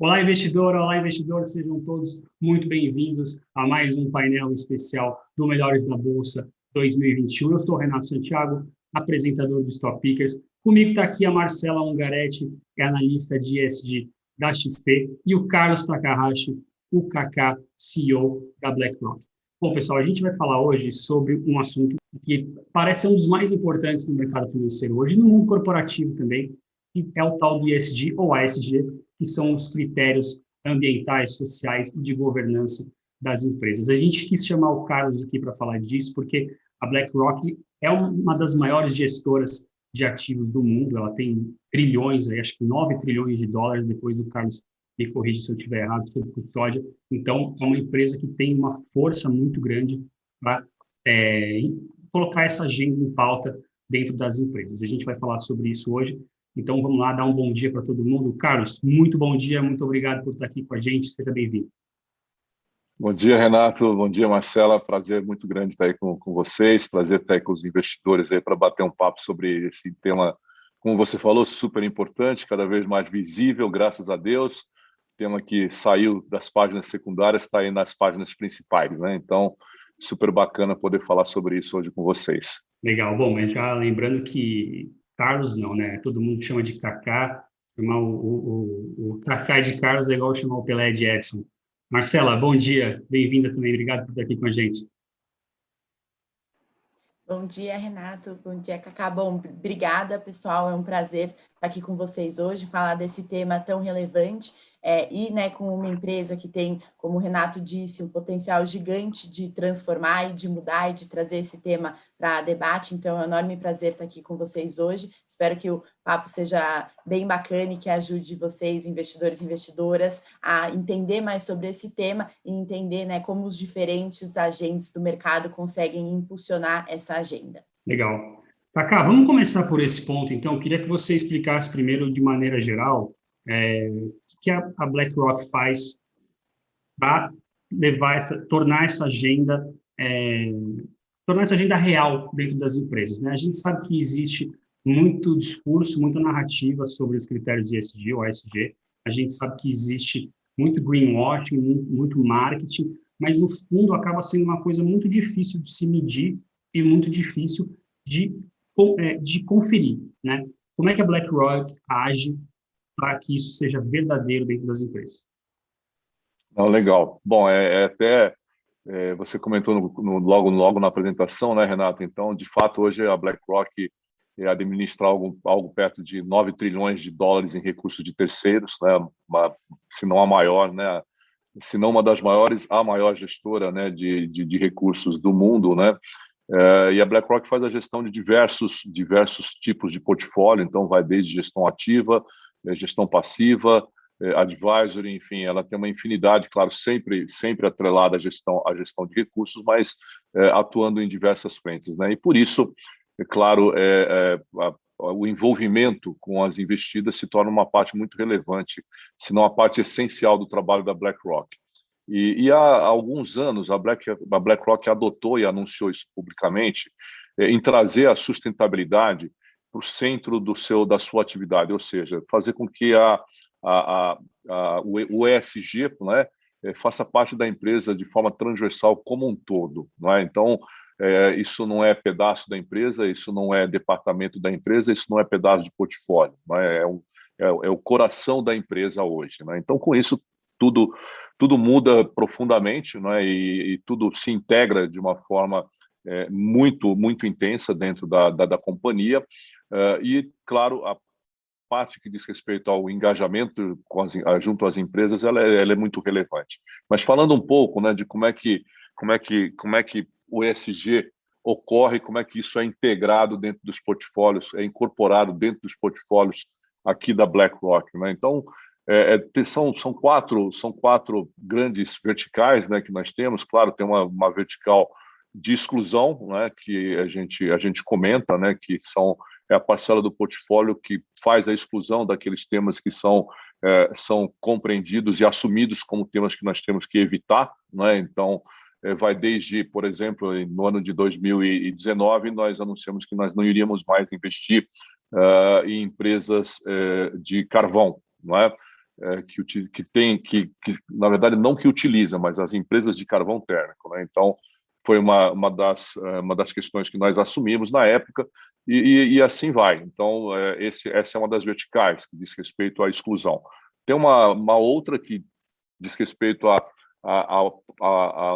Olá, investidor! Olá, investidor! Sejam todos muito bem-vindos a mais um painel especial do Melhores da Bolsa 2021. Eu sou o Renato Santiago, apresentador do Stock Pickers. Comigo está aqui a Marcela Ungaretti, que é analista de ESG da XP, e o Carlos Takahashi, o Kaká, CEO da BlackRock. Bom, pessoal, a gente vai falar hoje sobre um assunto que parece ser um dos mais importantes no mercado financeiro hoje, no mundo corporativo também, que é o tal do ESG ou ASG, que são os critérios ambientais, sociais e de governança das empresas. A gente quis chamar o Carlos aqui para falar disso, porque a BlackRock é uma das maiores gestoras de ativos do mundo, ela tem trilhões, acho que 9 trilhões de dólares, depois do Carlos me corrige se eu estiver errado, sobre custódia. Então, é uma empresa que tem uma força muito grande para colocar essa agenda em pauta dentro das empresas. A gente vai falar sobre isso hoje. Então, vamos lá, dar um bom dia para todo mundo. Carlos, muito bom dia, muito obrigado por estar aqui com a gente. Seja bem-vindo. Bom dia, Renato. Bom dia, Marcela. Prazer muito grande estar aí com vocês. Prazer estar aí com os investidores aí para bater um papo sobre esse tema, como você falou, super importante, cada vez mais visível, graças a Deus. Tema que saiu das páginas secundárias, está aí nas páginas principais, né? Então, super bacana poder falar sobre isso hoje com vocês. Legal. Bom, mas já lembrando que Carlos não, né? Todo mundo chama de Kaká. Chamar o Kaká de Carlos é igual chamar o Pelé de Edson. Marcela, bom dia. Bem-vinda também. Obrigado por estar aqui com a gente. Bom dia, Renato. Bom dia, Kaká. Bom, obrigada, pessoal. É um prazer estar aqui com vocês hoje, falar desse tema tão relevante com uma empresa que tem, como o Renato disse, um potencial gigante de transformar e de mudar e de trazer esse tema para debate. Então, é um enorme prazer estar aqui com vocês hoje. Espero que o papo seja bem bacana e que ajude vocês, investidores e investidoras, a entender mais sobre esse tema e entender, como os diferentes agentes do mercado conseguem impulsionar essa agenda. Legal. Kaká, vamos começar por esse ponto, então. Eu queria que você explicasse primeiro, de maneira geral, o que a BlackRock faz para tornar essa agenda real dentro das empresas, né? A gente sabe que existe muito discurso, muita narrativa sobre os critérios de ESG ou ASG. A gente sabe que existe muito greenwashing, muito marketing, mas no fundo acaba sendo uma coisa muito difícil de se medir e muito difícil de conferir, né? Como é que a BlackRock age para que isso seja verdadeiro dentro das empresas? Não, legal. Bom, você comentou logo na apresentação, né, Renato? Então, de fato, hoje a BlackRock administra algo perto de 9 trilhões de dólares em recursos de terceiros, né? Se não a maior, né? Se não uma das maiores, a maior gestora, né, de recursos do mundo, né? E a BlackRock faz a gestão de diversos tipos de portfólio, então vai desde gestão ativa, gestão passiva, advisory, enfim, ela tem uma infinidade, claro, sempre atrelada à gestão de recursos, mas atuando em diversas frentes, né? E por isso, é claro, o envolvimento com as investidas se torna uma parte muito relevante, se não a parte essencial do trabalho da BlackRock. E há alguns anos a BlackRock adotou e anunciou isso publicamente, em trazer a sustentabilidade para o centro da sua atividade, ou seja, fazer com que o ESG, né, faça parte da empresa de forma transversal como um todo, não é? Então, isso não é pedaço da empresa, isso não é departamento da empresa, isso não é pedaço de portfólio, não é? É o coração da empresa hoje, né? Então, com isso, tudo muda profundamente, né? E tudo se integra de uma forma muito intensa dentro da companhia. E, claro, a parte que diz respeito ao engajamento junto às empresas, ela é muito relevante. Mas falando um pouco, né, de como é que o ESG ocorre, como é que isso é integrado dentro dos portfólios, é incorporado dentro dos portfólios aqui da BlackRock, né? Então, são quatro grandes verticais, né, que nós temos. Claro, tem uma vertical de exclusão, né, que a gente comenta, né, que é a parcela do portfólio que faz a exclusão daqueles temas que são compreendidos e assumidos como temas que nós temos que evitar, né? Então, vai desde, por exemplo, no ano de 2019, nós anunciamos que nós não iríamos mais investir em empresas de carvão, não é? na verdade, não que utiliza, mas as empresas de carvão térmico, né? Então, foi uma das questões que nós assumimos na época e assim vai. Então, essa é uma das verticais que diz respeito à exclusão. Tem uma outra que diz respeito à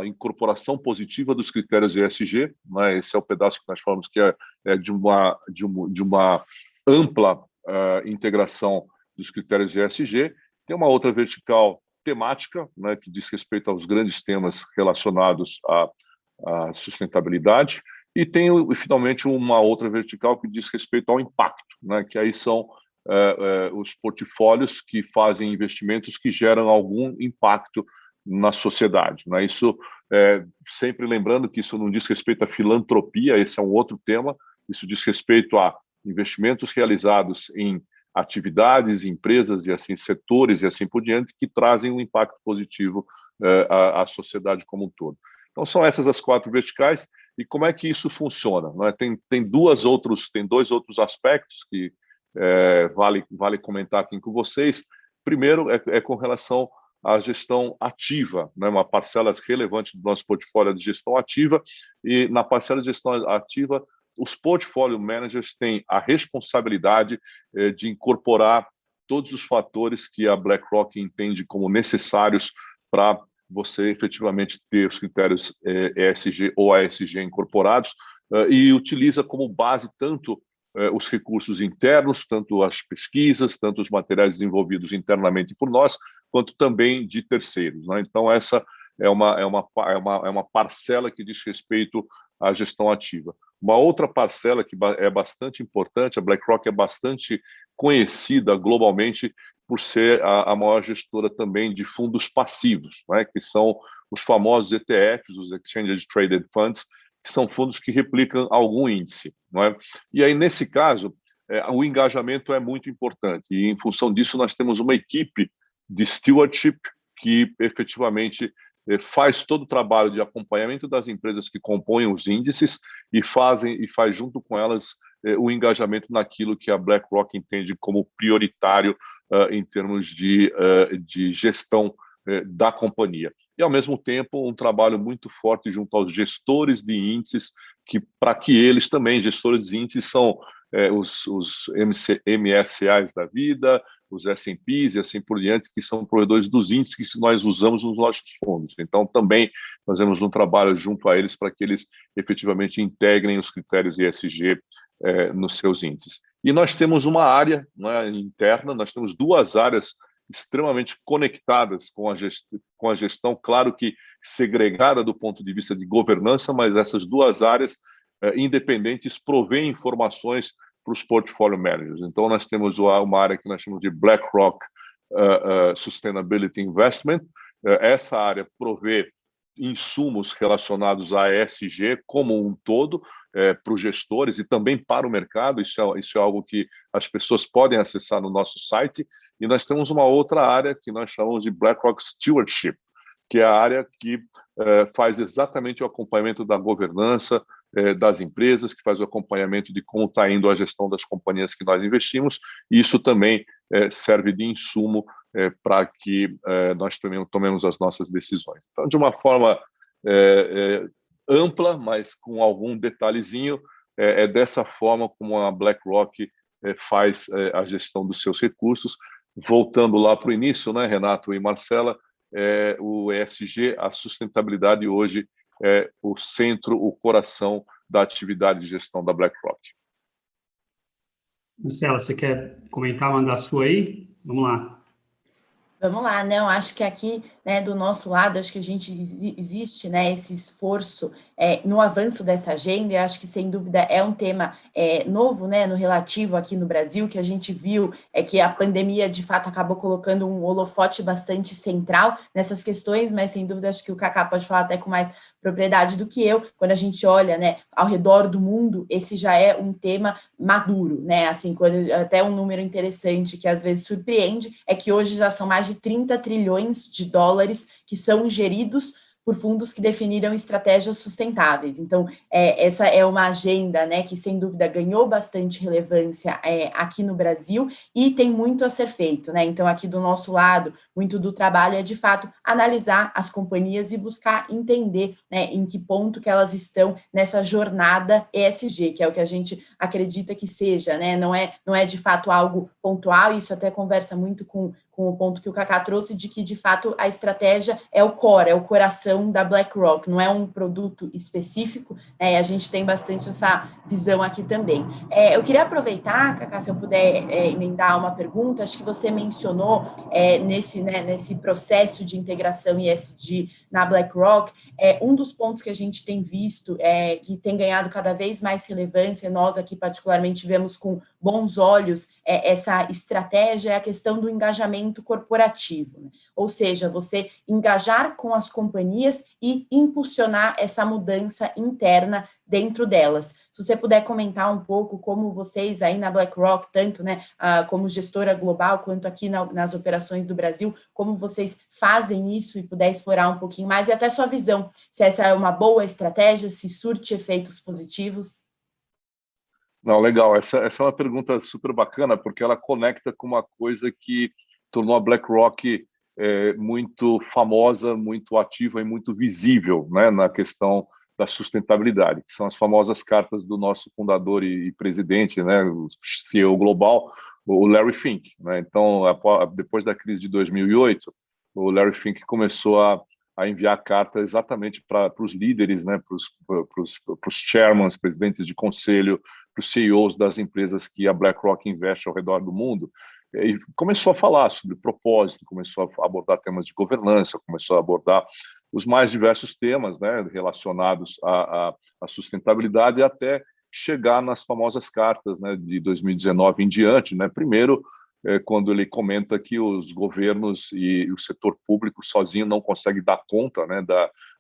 incorporação positiva dos critérios ESG, né? Esse é o pedaço que nós falamos que é de uma ampla integração dos critérios ESG. Tem uma outra vertical temática, né, que diz respeito aos grandes temas relacionados à sustentabilidade, e tem, finalmente, uma outra vertical que diz respeito ao impacto, né, que aí são os portfólios que fazem investimentos que geram algum impacto na sociedade, né? Isso, sempre lembrando que isso não diz respeito à filantropia, esse é um outro tema, isso diz respeito a investimentos realizados em atividades, empresas e assim setores e assim por diante que trazem um impacto positivo à sociedade como um todo. Então são essas as 4 verticais. E como é que isso funciona, né? Tem dois outros aspectos que vale comentar aqui com vocês. Primeiro é com relação à gestão ativa, né? Uma parcela relevante do nosso portfólio de gestão ativa, e na parcela de gestão ativa os portfolio managers têm a responsabilidade de incorporar todos os fatores que a BlackRock entende como necessários para você efetivamente ter os critérios ESG ou ASG incorporados, e utiliza como base tanto os recursos internos, tanto as pesquisas, tanto os materiais desenvolvidos internamente por nós, quanto também de terceiros, né? Então, essa é uma parcela que diz respeito à gestão ativa. Uma outra parcela que é bastante importante, a BlackRock é bastante conhecida globalmente por ser a maior gestora também de fundos passivos, né, que são os famosos ETFs, os Exchange Traded Funds, que são fundos que replicam algum índice, não é? E aí, nesse caso, o engajamento é muito importante, e em função disso nós temos uma equipe de stewardship que efetivamente faz todo o trabalho de acompanhamento das empresas que compõem os índices e faz junto com elas o engajamento naquilo que a BlackRock entende como prioritário em termos de gestão da companhia. E, ao mesmo tempo, um trabalho muito forte junto aos gestores de índices, para que eles também, gestores de índices, são os MSCIs da vida, os S&Ps e assim por diante, que são provedores dos índices que nós usamos nos nossos fundos. Então, também fazemos um trabalho junto a eles para que eles efetivamente integrem os critérios ESG nos seus índices. E nós temos uma área, né, interna, nós temos 2 áreas extremamente conectadas com a gestão, claro que segregada do ponto de vista de governança, mas essas 2 áreas independentes provêm informações para os portfolio managers. Então, nós temos uma área que nós chamamos de BlackRock Sustainability Investment. Essa área provê insumos relacionados à ESG como um todo para os gestores e também para o mercado. Isso é algo que as pessoas podem acessar no nosso site. E nós temos uma outra área que nós chamamos de BlackRock Stewardship, que é a área que faz exatamente o acompanhamento da governança das empresas, que faz o acompanhamento de como está indo a gestão das companhias que nós investimos, e isso também serve de insumo para que nós tomemos as nossas decisões. Então, de uma forma ampla, mas com algum detalhezinho, é dessa forma como a BlackRock faz a gestão dos seus recursos. Voltando lá para o início, né, Renato e Marcela, o ESG, a sustentabilidade hoje é o centro, o coração da atividade de gestão da BlackRock. Marcela, você quer comentar, mandar a sua aí? Vamos lá. Vamos lá, não, acho que aqui, né, do nosso lado, acho que existe, né, esse esforço no avanço dessa agenda, e acho que, sem dúvida, é um tema novo, né, no relativo aqui no Brasil, que a gente viu que a pandemia, de fato, acabou colocando um holofote bastante central nessas questões, mas, sem dúvida, acho que o Kaká pode falar até com mais propriedade do que eu. Quando a gente olha, né, ao redor do mundo, esse já é um tema maduro, né, assim, até um número interessante que às vezes surpreende é que hoje já são mais de 30 trilhões de dólares que são geridos por fundos que definiram estratégias sustentáveis. Então, essa é uma agenda, né, que, sem dúvida, ganhou bastante relevância aqui no Brasil e tem muito a ser feito, né? Então, aqui do nosso lado, muito do trabalho é, de fato, analisar as companhias e buscar entender, né, em que ponto que elas estão nessa jornada ESG, que é o que a gente acredita que seja, né? Não é de fato algo pontual, isso até conversa muito com o ponto que o Kaká trouxe, de que, de fato, a estratégia é o core, é o coração da BlackRock, não é um produto específico, né? E a gente tem bastante essa visão aqui também. Eu queria aproveitar, Kaká, se eu puder emendar uma pergunta, acho que você mencionou nesse processo de integração ESG na BlackRock, um dos pontos que a gente tem visto, que tem ganhado cada vez mais relevância, nós aqui particularmente vemos com bons olhos essa estratégia, é a questão do engajamento corporativo, né? Ou seja, você engajar com as companhias e impulsionar essa mudança interna dentro delas. Se você puder comentar um pouco como vocês aí na BlackRock, tanto, né, como gestora global, quanto aqui nas operações do Brasil, como vocês fazem isso e puder explorar um pouquinho mais, e até sua visão, se essa é uma boa estratégia, se surte efeitos positivos. Não, legal. Essa é uma pergunta super bacana, porque ela conecta com uma coisa que tornou a BlackRock muito famosa, muito ativa e muito visível, né, na questão da sustentabilidade, que são as famosas cartas do nosso fundador e presidente, né, o CEO global, o Larry Fink, né? Então, depois da crise de 2008, o Larry Fink começou a enviar carta exatamente para os líderes, né, para os chairmans, presidentes de conselho, para os CEOs das empresas que a BlackRock investe ao redor do mundo, e começou a falar sobre propósito, começou a abordar temas de governança, começou a abordar os mais diversos temas, né, relacionados à sustentabilidade, até chegar nas famosas cartas, né, de 2019 em diante, né? Primeiro, quando ele comenta que os governos e o setor público sozinho não conseguem dar conta, né,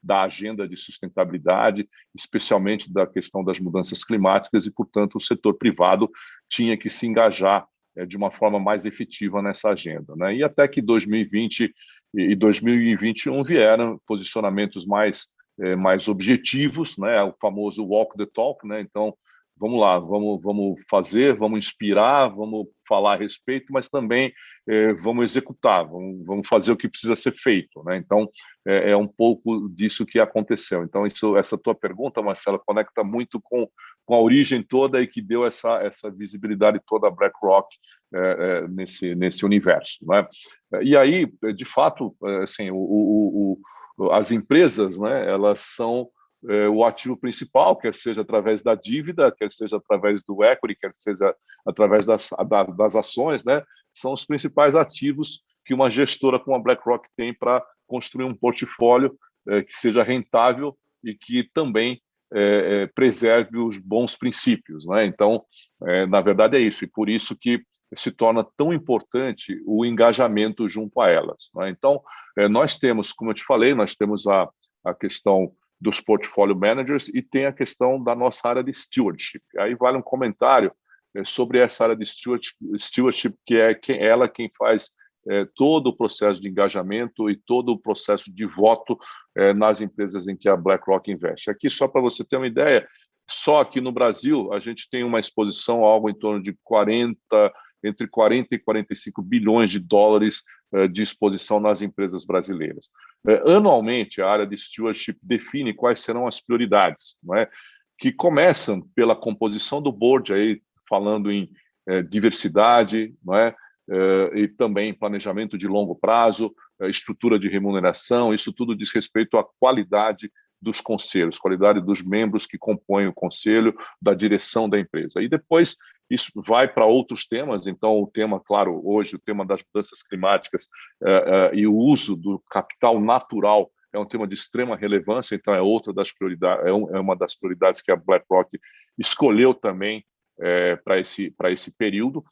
da agenda de sustentabilidade, especialmente da questão das mudanças climáticas, e, portanto, o setor privado tinha que se engajar de uma forma mais efetiva nessa agenda, né? E até que 2020 e 2021 vieram posicionamentos mais objetivos, né? O famoso walk the talk, né? Então, vamos lá, vamos fazer, vamos inspirar, vamos falar a respeito, mas também vamos executar, vamos fazer o que precisa ser feito, né? Então, é um pouco disso que aconteceu. Então, essa tua pergunta, Marcela, conecta muito com a origem toda e que deu essa visibilidade toda a BlackRock nesse universo, né? E aí, de fato, assim, as empresas, né, elas são o ativo principal, quer seja através da dívida, quer seja através do equity, quer seja através das ações, né? São os principais ativos que uma gestora como a BlackRock tem para construir um portfólio que seja rentável e que também preserve os bons princípios, né? Então, na verdade é isso, e por isso que se torna tão importante o engajamento junto a elas, né? Então, nós temos, como eu te falei, nós temos a questão dos portfolio managers e tem a questão da nossa área de stewardship. Aí vale um comentário sobre essa área de stewardship, que é quem faz todo o processo de engajamento e todo o processo de voto nas empresas em que a BlackRock investe. Aqui, só para você ter uma ideia, só aqui no Brasil, a gente tem uma exposição a algo em torno de entre 40 e 45 bilhões de dólares de exposição nas empresas brasileiras. Anualmente, a área de stewardship define quais serão as prioridades, não é? Que começam pela composição do board, aí, falando em diversidade, não é? E também planejamento de longo prazo, estrutura de remuneração, isso tudo diz respeito à qualidade dos conselhos, qualidade dos membros que compõem o conselho, da direção da empresa. E depois isso vai para outros temas, então o tema, claro, hoje, o tema das mudanças climáticas e o uso do capital natural é um tema de extrema relevância, então é outra das prioridades, é uma das prioridades que a BlackRock escolheu também para esse período,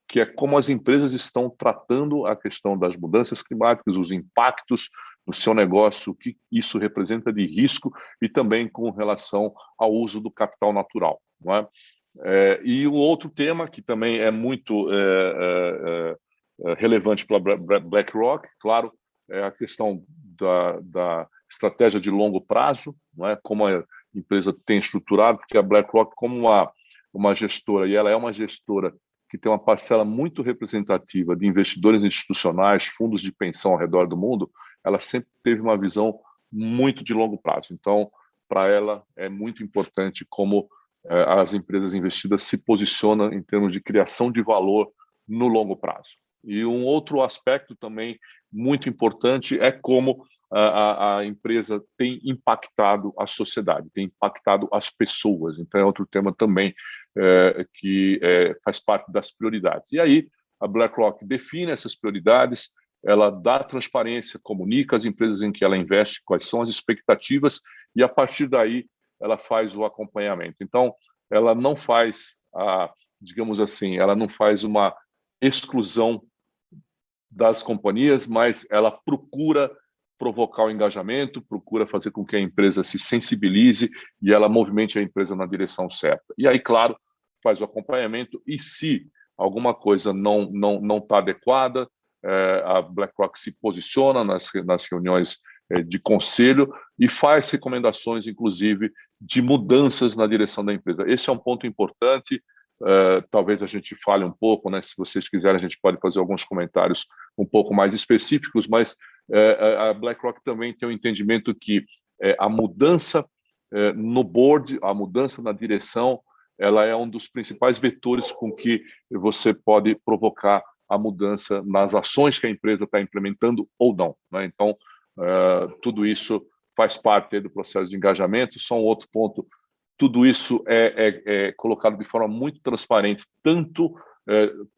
que é como as empresas estão tratando a questão das mudanças climáticas, os impactos no seu negócio, o que isso representa de risco e também com relação ao uso do capital natural, não é? E o outro tema que também é muito relevante para a BlackRock, claro, é a questão da estratégia de longo prazo, não é? Como a empresa tem estruturado, porque a BlackRock, como uma gestora, e ela é uma gestora que tem uma parcela muito representativa de investidores institucionais, fundos de pensão ao redor do mundo, ela sempre teve uma visão muito de longo prazo. Então, para ela, é muito importante como as empresas investidas se posicionam em termos de criação de valor no longo prazo. E um outro aspecto também muito importante é como a empresa tem impactado a sociedade, tem impactado as pessoas. Então, é outro tema também que faz parte das prioridades. E aí, a BlackRock define essas prioridades, ela dá transparência, comunica às empresas em que ela investe, quais são as expectativas, e a partir daí ela faz o acompanhamento. Então, ela não faz, digamos assim, ela não faz uma exclusão das companhias, mas ela procura provocar o engajamento, procura fazer com que a empresa se sensibilize e ela movimente a empresa na direção certa. E aí, claro, faz o acompanhamento e se alguma coisa não está adequada, a BlackRock se posiciona nas reuniões de conselho e faz recomendações, inclusive, de mudanças na direção da empresa. Esse é um ponto importante. Talvez a gente fale um pouco, né? Se vocês quiserem, a gente pode fazer alguns comentários um pouco mais específicos, mas a BlackRock também tem um entendimento que a mudança no board, a mudança na direção, ela é um dos principais vetores com que você pode provocar a mudança nas ações que a empresa está implementando ou não, né? Então, tudo isso faz parte do processo de engajamento. Só um outro ponto, tudo isso é colocado de forma muito transparente, tanto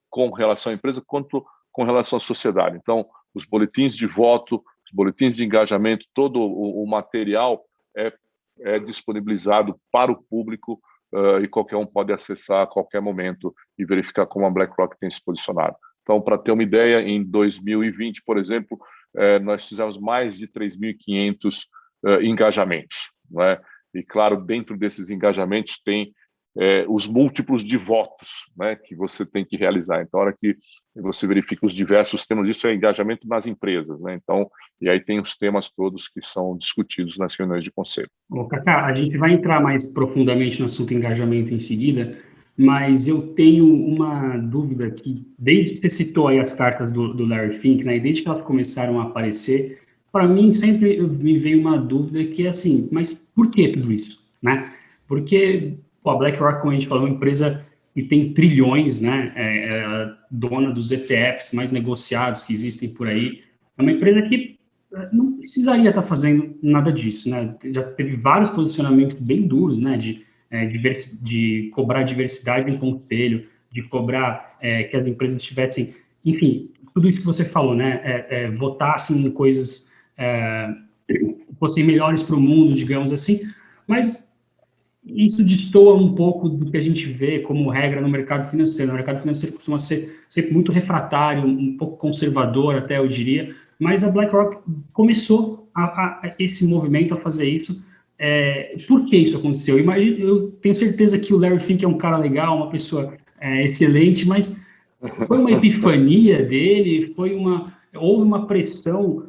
com relação à empresa quanto com relação à sociedade. Então, os boletins de voto, os boletins de engajamento, todo o material é disponibilizado para o público e qualquer um pode acessar a qualquer momento e verificar como a BlackRock tem se posicionado. Então, para ter uma ideia, em 2020, por exemplo, nós fizemos mais de 3.500 engajamentos, não é? E, claro, dentro desses engajamentos tem os múltiplos de votos, né, que você tem que realizar. Então, a hora que você verifica os diversos temas, isso é engajamento nas empresas, né? Então, e aí tem os temas todos que são discutidos nas reuniões de conselho. Bom, Kaká, a gente vai entrar mais profundamente no assunto engajamento em seguida, mas eu tenho uma dúvida que, desde que você citou aí as cartas do Larry Fink, né, e desde que elas começaram a aparecer, para mim sempre me veio uma dúvida que é assim, mas por que tudo isso, né? Porque a BlackRock, como a gente falou, é uma empresa que tem trilhões, né? É dona dos ETFs mais negociados que existem por aí. É uma empresa que não precisaria estar fazendo nada disso, né? Já teve vários posicionamentos bem duros, né? De cobrar diversidade em conselho, de cobrar que as empresas tivessem, enfim, tudo isso que você falou, né? Votassem em coisas que fossem melhores para o mundo, digamos assim, mas isso destoa um pouco do que a gente vê como regra no mercado financeiro. O mercado financeiro costuma ser sempre muito refratário, um pouco conservador até, eu diria, mas a BlackRock começou esse movimento a fazer isso. Por que isso aconteceu? Eu tenho certeza que o Larry Fink é um cara legal, uma pessoa excelente, mas foi uma epifania dele, houve uma pressão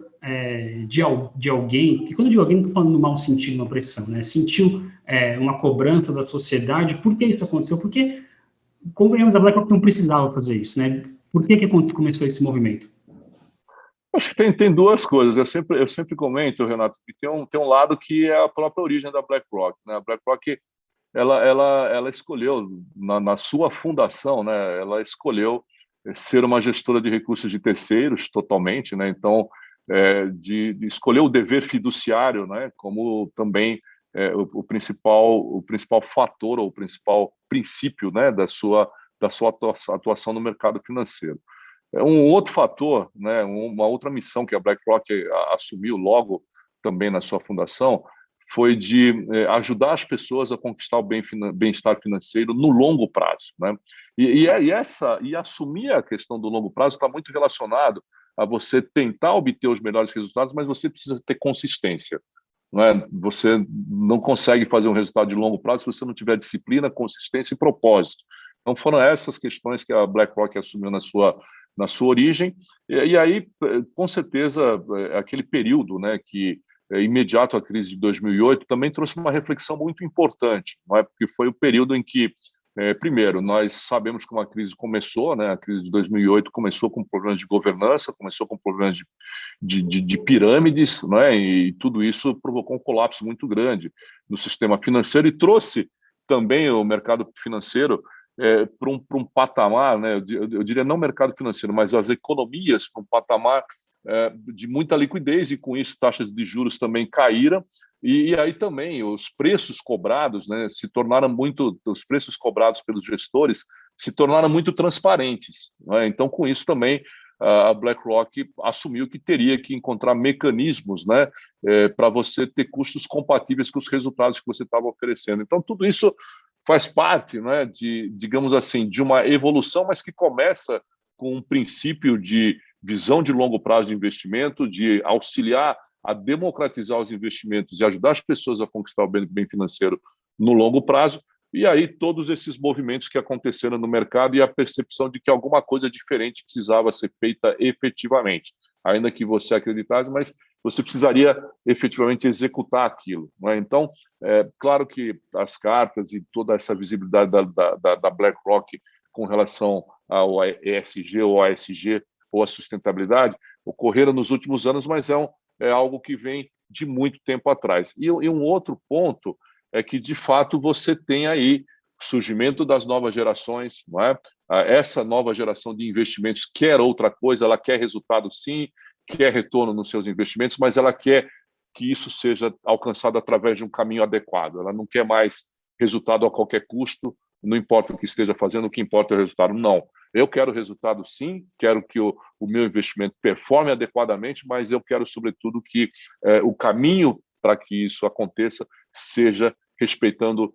de alguém, que quando eu digo alguém, não estou falando no mau sentido, uma pressão, né? Sentiu uma cobrança da sociedade. Por que isso aconteceu? Porque, convenhamos, a BlackRock não precisava fazer isso, né? Por que começou esse movimento? Acho que tem duas coisas. Eu sempre comento, Renato, que tem um lado que é a própria origem da BlackRock, né? A BlackRock ela escolheu, na sua fundação, né? Ela escolheu ser uma gestora de recursos de terceiros totalmente, né? Então, de escolher o dever fiduciário, né? Como também o principal fator ou o principal princípio, né? Da sua atuação no mercado financeiro. Um outro fator, né, uma outra missão que a BlackRock assumiu logo também na sua fundação foi de ajudar as pessoas a conquistar o bem-estar financeiro no longo prazo, né? E assumir a questão do longo prazo está muito relacionado a você tentar obter os melhores resultados, mas você precisa ter consistência, não é? Você não consegue fazer um resultado de longo prazo se você não tiver disciplina, consistência e propósito. Então, foram essas questões que a BlackRock assumiu na na sua origem. E aí, com certeza, aquele período, né, que imediato à crise de 2008 também trouxe uma reflexão muito importante, não é? Porque foi o período em que, primeiro, nós sabemos como a crise começou, né? A crise de 2008 começou com problemas de governança, começou com problemas de pirâmides, né? E tudo isso provocou um colapso muito grande no sistema financeiro e trouxe também o mercado financeiro para um patamar, né? Eu diria não mercado financeiro, mas as economias para um patamar de muita liquidez, e com isso taxas de juros também caíram, e aí também os preços cobrados, né, os preços cobrados pelos gestores se tornaram muito transparentes, né? Então, com isso também a BlackRock assumiu que teria que encontrar mecanismos, né, para você ter custos compatíveis com os resultados que você estava oferecendo. Então, tudo isso faz parte, né, digamos assim, de uma evolução, mas que começa com um princípio de visão de longo prazo de investimento, de auxiliar a democratizar os investimentos e ajudar as pessoas a conquistar o bem financeiro no longo prazo. E aí todos esses movimentos que aconteceram no mercado e a percepção de que alguma coisa diferente precisava ser feita efetivamente. Ainda que você acreditasse, mas você precisaria efetivamente executar aquilo, não é? Então, claro que as cartas e toda essa visibilidade da BlackRock com relação ao ESG ou ASG ou a sustentabilidade ocorreram nos últimos anos, mas é algo que vem de muito tempo atrás. E um outro ponto é que, de fato, você tem aí o surgimento das novas gerações, não é? Essa nova geração de investimentos quer outra coisa, ela quer resultado sim, quer retorno nos seus investimentos, mas ela quer que isso seja alcançado através de um caminho adequado. Ela não quer mais resultado a qualquer custo, não importa o que esteja fazendo, o que importa é o resultado. Não. Eu quero resultado sim, quero que o meu investimento performe adequadamente, mas eu quero, sobretudo, que o caminho para que isso aconteça seja respeitando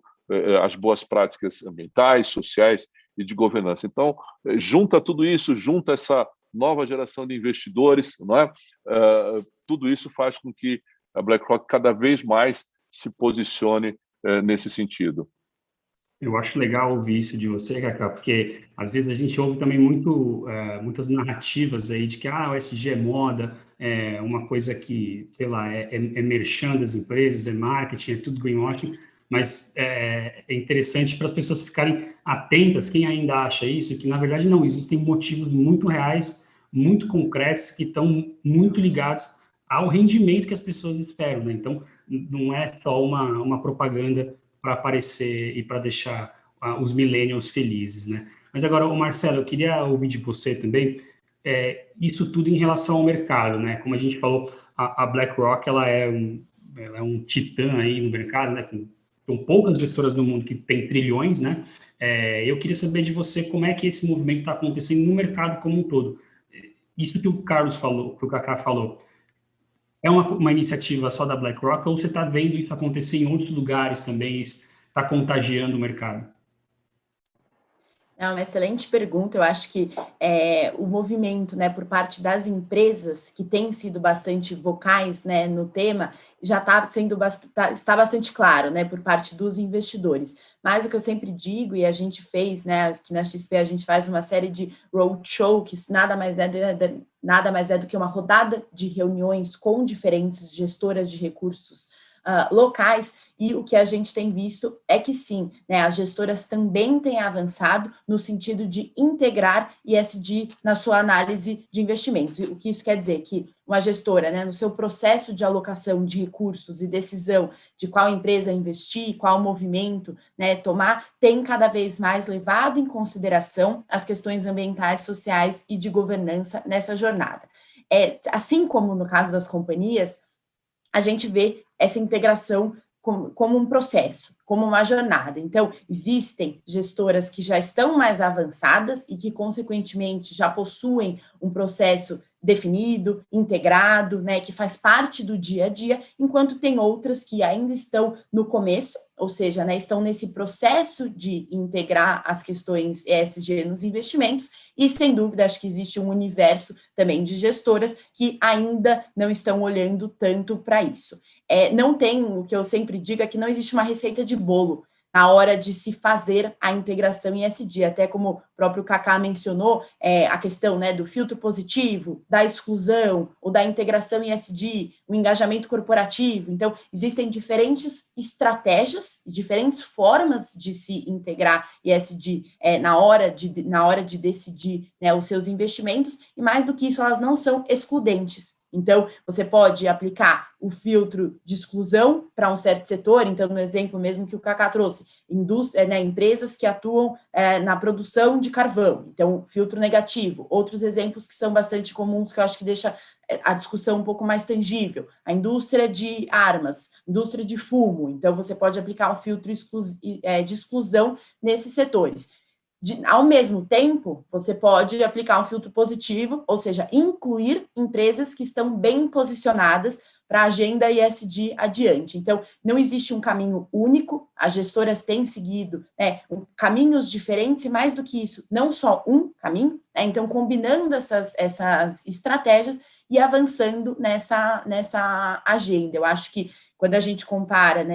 as boas práticas ambientais, sociais e de governança. Então, junta tudo isso, junta essa nova geração de investidores, não é? Tudo isso faz com que a BlackRock cada vez mais se posicione nesse sentido. Eu acho legal ouvir isso de você, Cacá, porque às vezes a gente ouve também muitas narrativas aí de que o SG é moda, é uma coisa que, sei lá, é merchan das empresas, é marketing, é tudo greenwashing, mas é interessante para as pessoas ficarem atentas, quem ainda acha isso, que na verdade não, existem motivos muito reais, muito concretos, que estão muito ligados ao rendimento que as pessoas esperam, né? Então, não é só uma propaganda para aparecer e para deixar os millennials felizes, né? Mas agora, Marcelo, eu queria ouvir de você também isso tudo em relação ao mercado, né? Como a gente falou, a BlackRock ela é um titã aí no mercado, né? Com poucas gestoras no mundo que tem trilhões, né? Eu queria saber de você como é que esse movimento está acontecendo no mercado como um todo. Isso que o Carlos falou, que o Cacá falou, é uma iniciativa só da BlackRock ou você está vendo isso acontecer em outros lugares também, está contagiando o mercado? É uma excelente pergunta. Eu acho que o movimento, né, por parte das empresas que têm sido bastante vocais, né, no tema, já está bastante claro, né, por parte dos investidores. Mas o que eu sempre digo, e a gente fez, né, aqui na XP a gente faz uma série de roadshow, que nada mais é do que uma rodada de reuniões com diferentes gestoras de recursos locais, e o que a gente tem visto é que sim, né, as gestoras também têm avançado no sentido de integrar ESG na sua análise de investimentos. O que isso quer dizer? Que uma gestora, né, no seu processo de alocação de recursos e decisão de qual empresa investir, qual movimento, né, tomar, tem cada vez mais levado em consideração as questões ambientais, sociais e de governança nessa jornada. Assim como no caso das companhias, a gente vê essa integração como um processo, como uma jornada. Então, existem gestoras que já estão mais avançadas e que, consequentemente, já possuem um processo definido, integrado, né, que faz parte do dia a dia, enquanto tem outras que ainda estão no começo, ou seja, né, estão nesse processo de integrar as questões ESG nos investimentos, e, sem dúvida, acho que existe um universo também de gestoras que ainda não estão olhando tanto para isso. Não tem, o que eu sempre digo é que não existe uma receita de bolo, na hora de se fazer a integração ESG. Até como o próprio Kaká mencionou, a questão, né, do filtro positivo, da exclusão ou da integração ESG, o engajamento corporativo. Então, existem diferentes estratégias, diferentes formas de se integrar ESG na hora de decidir, né, os seus investimentos, e mais do que isso, elas não são excludentes. Então, você pode aplicar o filtro de exclusão para um certo setor. Então, no exemplo mesmo que o Kaká trouxe, empresas que atuam na produção de carvão. Então, filtro negativo. Outros exemplos que são bastante comuns, que eu acho que deixa a discussão um pouco mais tangível. A indústria de armas, indústria de fumo. Então, você pode aplicar um filtro de exclusão nesses setores. Ao mesmo tempo, você pode aplicar um filtro positivo, ou seja, incluir empresas que estão bem posicionadas para a agenda ESG adiante. Então, não existe um caminho único, as gestoras têm seguido caminhos diferentes, e mais do que isso, não só um caminho, então, combinando essas estratégias e avançando nessa agenda. Eu acho que quando a gente compara,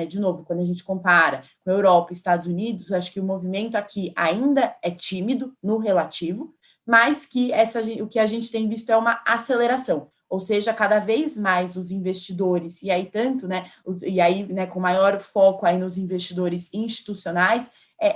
quando a gente compara com a Europa e Estados Unidos, eu acho que o movimento aqui ainda é tímido no relativo, mas que o que a gente tem visto é uma aceleração, ou seja, cada vez mais os investidores, e aí com maior foco aí nos investidores institucionais,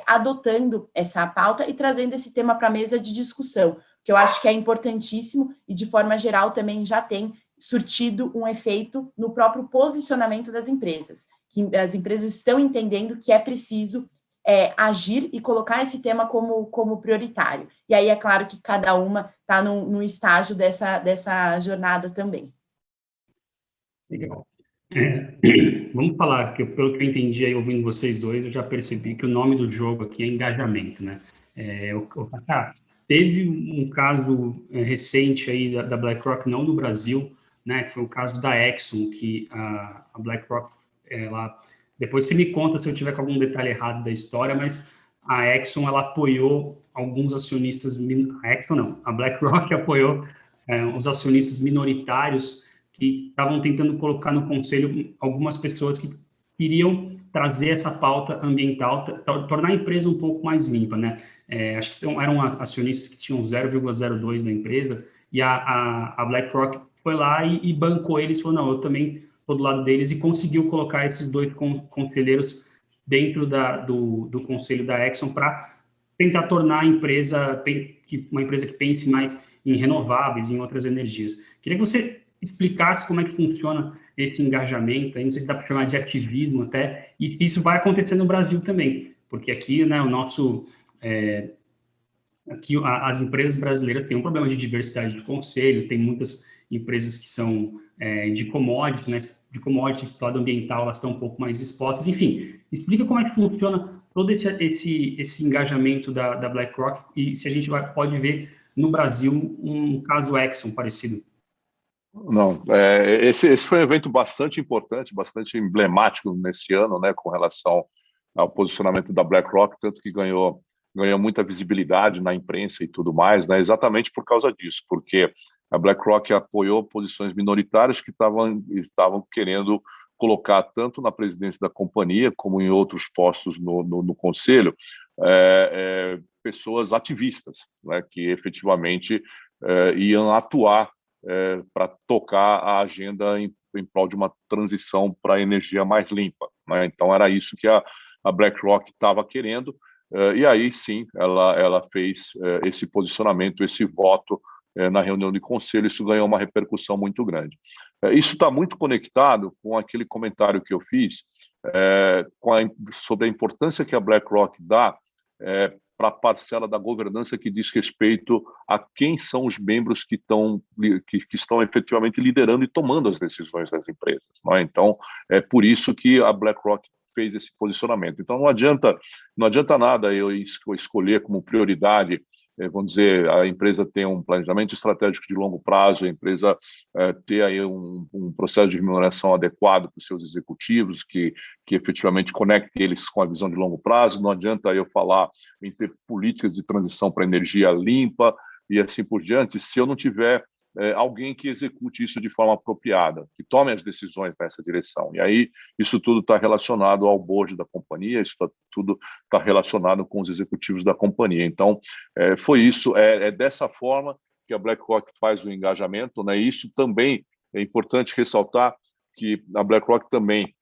adotando essa pauta e trazendo esse tema para a mesa de discussão, que eu acho que é importantíssimo e, de forma geral, também já tem surtido um efeito no próprio posicionamento das empresas, que as empresas estão entendendo que é preciso agir e colocar esse tema como prioritário. E aí é claro que cada uma está no estágio dessa jornada também. Legal. Vamos falar, que pelo que eu entendi aí, ouvindo vocês dois, eu já percebi que o nome do jogo aqui é engajamento, né? Teve um caso recente aí da BlackRock, não no Brasil, né, que foi o caso da Exxon, que a BlackRock, depois você me conta se eu tiver com algum detalhe errado da história, mas a Exxon, ela apoiou alguns acionistas, a BlackRock apoiou os acionistas minoritários que estavam tentando colocar no conselho algumas pessoas que queriam trazer essa pauta ambiental, tornar a empresa um pouco mais limpa, né? Acho que eram acionistas que tinham 0,02 da empresa, e a BlackRock foi lá e bancou eles, falou, não, eu também estou do lado deles, e conseguiu colocar esses dois conselheiros dentro do conselho da Exxon para tentar tornar a empresa uma empresa que pense mais em renováveis, em outras energias. Queria que você explicasse como é que funciona esse engajamento, aí não sei se dá para chamar de ativismo até, e se isso vai acontecer no Brasil também, porque aqui, né, aqui as empresas brasileiras têm um problema de diversidade de conselhos, tem muitas empresas que são de commodities, né, de commodities, do lado ambiental, elas estão um pouco mais expostas, enfim, explica como é que funciona todo esse engajamento da BlackRock, e se a gente pode ver no Brasil um caso Exxon parecido. Não, esse foi um evento bastante importante, bastante emblemático nesse ano, né, com relação ao posicionamento da BlackRock, tanto que ganhou muita visibilidade na imprensa e tudo mais, né, exatamente por causa disso, porque a BlackRock apoiou posições minoritárias que estavam querendo colocar tanto na presidência da companhia como em outros postos no conselho pessoas ativistas, né, que efetivamente iam atuar para tocar a agenda em prol de uma transição para a energia mais limpa, né? Então, era isso que a BlackRock estava querendo, e aí, sim, ela fez esse posicionamento, esse voto na reunião de conselho. Isso ganhou uma repercussão muito grande. Isso está muito conectado com aquele comentário que eu fiz sobre a importância que a BlackRock dá para a parcela da governança que diz respeito a quem são os membros que estão efetivamente liderando e tomando as decisões das empresas, não é? Então, é por isso que a BlackRock fez esse posicionamento. Então, não adianta nada eu escolher como prioridade, vamos dizer, a empresa tem um planejamento estratégico de longo prazo, a empresa ter aí um processo de remuneração adequado para os seus executivos, que efetivamente conecte eles com a visão de longo prazo. Não adianta eu falar em ter políticas de transição para energia limpa e assim por diante, se eu não tiver alguém que execute isso de forma apropriada, que tome as decisões nessa direção. E aí isso tudo está relacionado ao board da companhia, tudo está relacionado com os executivos da companhia. Então, foi isso, é dessa forma que a BlackRock faz o engajamento, né? E isso também é importante ressaltar que a BlackRock também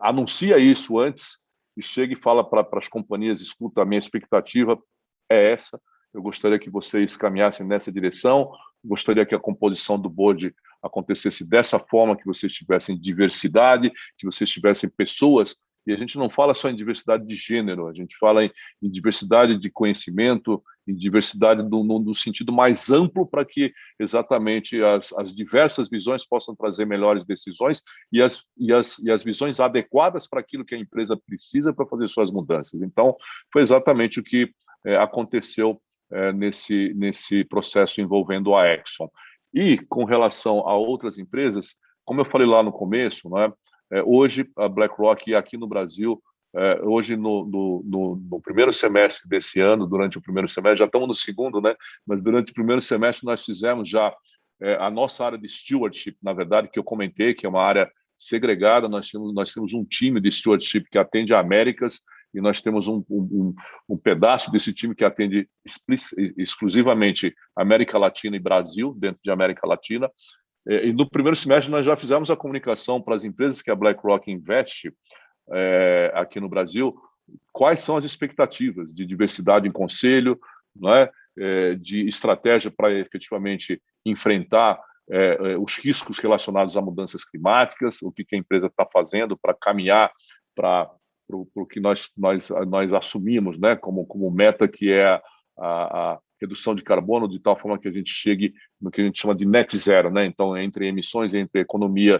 anuncia isso antes e chega e fala para as companhias, escuta, a minha expectativa é essa, eu gostaria que vocês caminhassem nessa direção, gostaria que a composição do board acontecesse dessa forma, que vocês tivessem diversidade, que vocês tivessem pessoas, e a gente não fala só em diversidade de gênero, a gente fala em diversidade de conhecimento, em diversidade no sentido mais amplo, para que exatamente as diversas visões possam trazer melhores decisões e as visões adequadas para aquilo que a empresa precisa para fazer suas mudanças. Então, foi exatamente o que aconteceu nesse processo envolvendo a Exxon. E com relação a outras empresas, como eu falei lá no começo, né, hoje a BlackRock aqui no Brasil, hoje no primeiro semestre desse ano, durante o primeiro semestre, já estamos no segundo, né, mas durante o primeiro semestre nós fizemos já a nossa área de stewardship, na verdade, que eu comentei, que é uma área segregada, nós temos um time de stewardship que atende a Américas, e nós temos um pedaço desse time que atende exclusivamente América Latina e Brasil, dentro de América Latina. E no primeiro semestre nós já fizemos a comunicação para as empresas que a BlackRock investe aqui no Brasil, quais são as expectativas de diversidade em conselho, não é? De estratégia para efetivamente enfrentar os riscos relacionados a mudanças climáticas, o que a empresa está fazendo para caminhar para o que nós assumimos, né, como meta, que é a redução de carbono, de tal forma que a gente chegue no que a gente chama de net zero, né? Então, entre emissões e entre economia,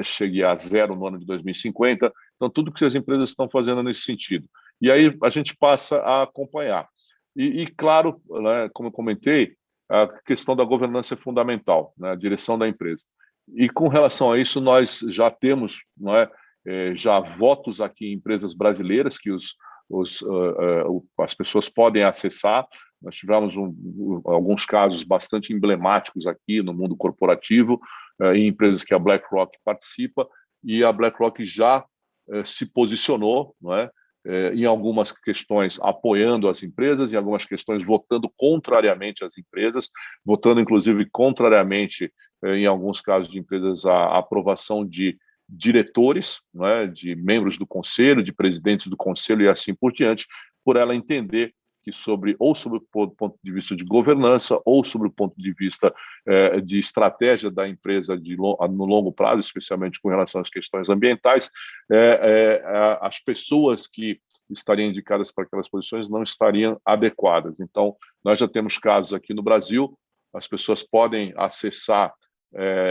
chegue a zero no ano de 2050. Então, tudo que as empresas estão fazendo nesse sentido. E aí a gente passa a acompanhar. E claro, né, como eu comentei, a questão da governança é fundamental, né, a direção da empresa. E com relação a isso, nós já temos, não é, já votos aqui em empresas brasileiras que as pessoas podem acessar. Nós tivemos alguns casos bastante emblemáticos aqui no mundo corporativo, em empresas que a BlackRock participa, e a BlackRock já se posicionou, não é, em algumas questões apoiando as empresas, em algumas questões votando contrariamente às empresas, votando inclusive contrariamente, em alguns casos de empresas, a aprovação de diretores, não é, de membros do conselho, de presidentes do conselho e assim por diante, por ela entender que ou sobre o ponto de vista de governança, ou sobre o ponto de vista de estratégia da empresa no longo prazo, especialmente com relação às questões ambientais, as pessoas que estariam indicadas para aquelas posições não estariam adequadas. Então, nós já temos casos aqui no Brasil, as pessoas podem acessar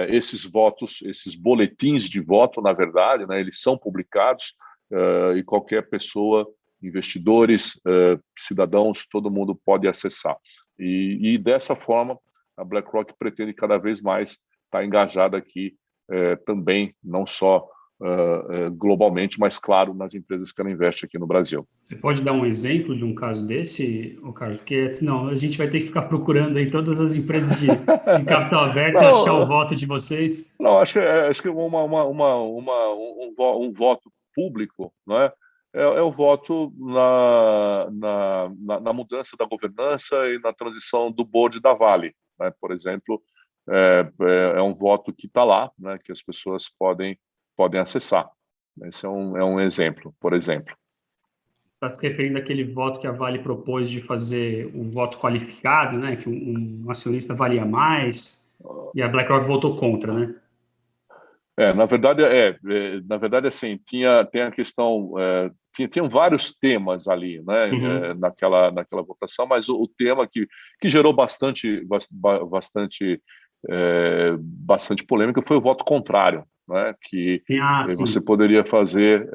esses votos, esses boletins de voto, na verdade, né, eles são publicados e qualquer pessoa, investidores, cidadãos, todo mundo pode acessar. E dessa forma, a BlackRock pretende cada vez mais estar engajada aqui também, não só globalmente, mas, claro, nas empresas que ela investe aqui no Brasil. Você pode dar um exemplo de um caso desse, Carlos? Porque senão a gente vai ter que ficar procurando aí todas as empresas de capital aberto, achar o voto de vocês. Não, acho que um voto público, não é? É o voto na mudança da governança e na transição do board da Vale, né? Por exemplo, é um voto que está lá, né? Que as pessoas podem acessar. Esse é um exemplo, por exemplo. Está se referindo àquele voto que a Vale propôs de fazer o voto qualificado, né? Que um acionista valia mais, e a BlackRock votou contra, né? Na verdade, assim, tem a questão, tinham vários temas ali, né, Uhum. naquela votação, mas o tema que gerou bastante polêmica foi o voto contrário, né, que você Sim. poderia fazer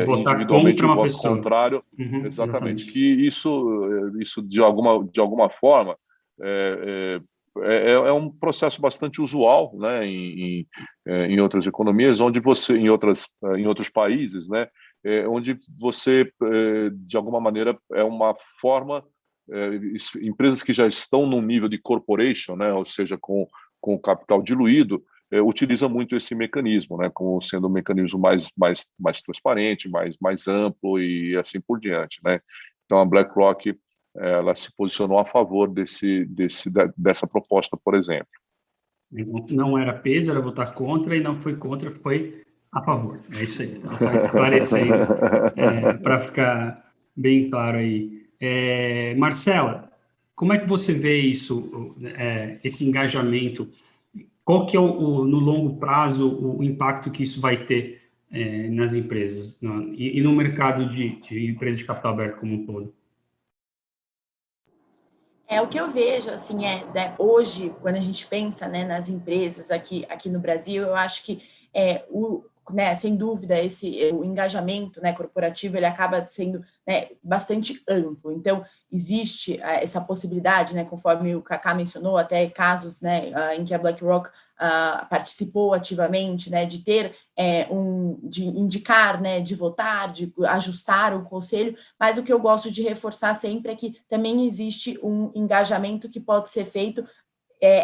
Votar individualmente contra o uma voto pessoa. contrário, Uhum, exatamente, exatamente. que isso de alguma forma é um processo bastante usual, né, em outras economias, onde em outros países, né, onde você, de alguma maneira, é uma forma, empresas que já estão num nível de corporation, né, ou seja, com com o capital diluído, utiliza muito esse mecanismo, né, como sendo um mecanismo mais transparente, mais amplo e assim por diante, né? Então, a BlackRock ela se posicionou a favor dessa proposta, por exemplo. Não era peso, era votar contra, e não foi contra, foi a favor. É isso aí. Então, só esclarecendo, para ficar bem claro aí. Marcela, como é que você vê isso, esse engajamento? Qual que é, no longo prazo, o impacto que isso vai ter nas empresas e no mercado de empresas de capital aberto como um todo? O que eu vejo, assim, né, hoje, quando a gente pensa, né, nas empresas aqui no Brasil, eu acho que né, sem dúvida, o engajamento, né, corporativo, ele acaba sendo, né, bastante amplo. Então, existe essa possibilidade, né, conforme o Kaká mencionou, até casos, né, em que a BlackRock participou ativamente, né, de ter de indicar, né, de votar, de ajustar o conselho, mas o que eu gosto de reforçar sempre é que também existe um engajamento que pode ser feito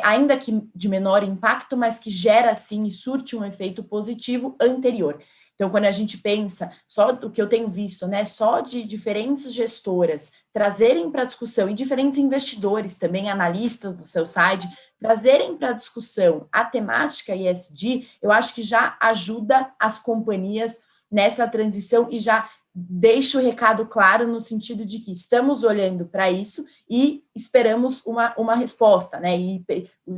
ainda que de menor impacto, mas que gera, sim, e surte um efeito positivo anterior. Então, quando a gente pensa, só do que eu tenho visto, né, só de diferentes gestoras trazerem para a discussão, e diferentes investidores também, analistas do seu site, trazerem para a discussão a temática ESG, eu acho que já ajuda as companhias nessa transição e já deixo o recado claro no sentido de que estamos olhando para isso e esperamos uma resposta, né? E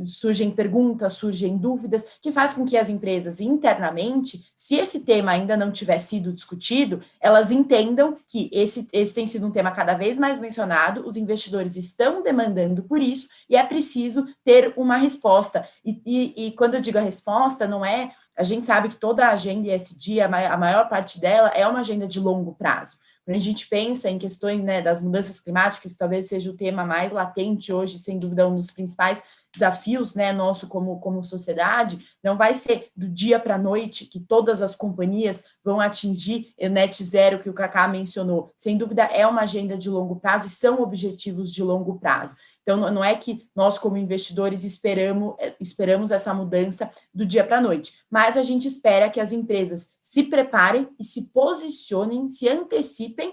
surgem perguntas, surgem dúvidas, que faz com que as empresas internamente, se esse tema ainda não tiver sido discutido, elas entendam que esse tem sido um tema cada vez mais mencionado, os investidores estão demandando por isso e é preciso ter uma resposta. E quando eu digo a resposta, não é... A gente sabe que toda a agenda ESG, a maior parte dela é uma agenda de longo prazo. Quando a gente pensa em questões, né, das mudanças climáticas, talvez seja o tema mais latente hoje, sem dúvida, um dos principais desafios, né, nosso como sociedade, não vai ser do dia para a noite que todas as companhias vão atingir o net zero que o Kaká mencionou. Sem dúvida, é uma agenda de longo prazo e são objetivos de longo prazo. Então, não é que nós, como investidores, esperamos essa mudança do dia para a noite, mas a gente espera que as empresas se preparem e se posicionem, se antecipem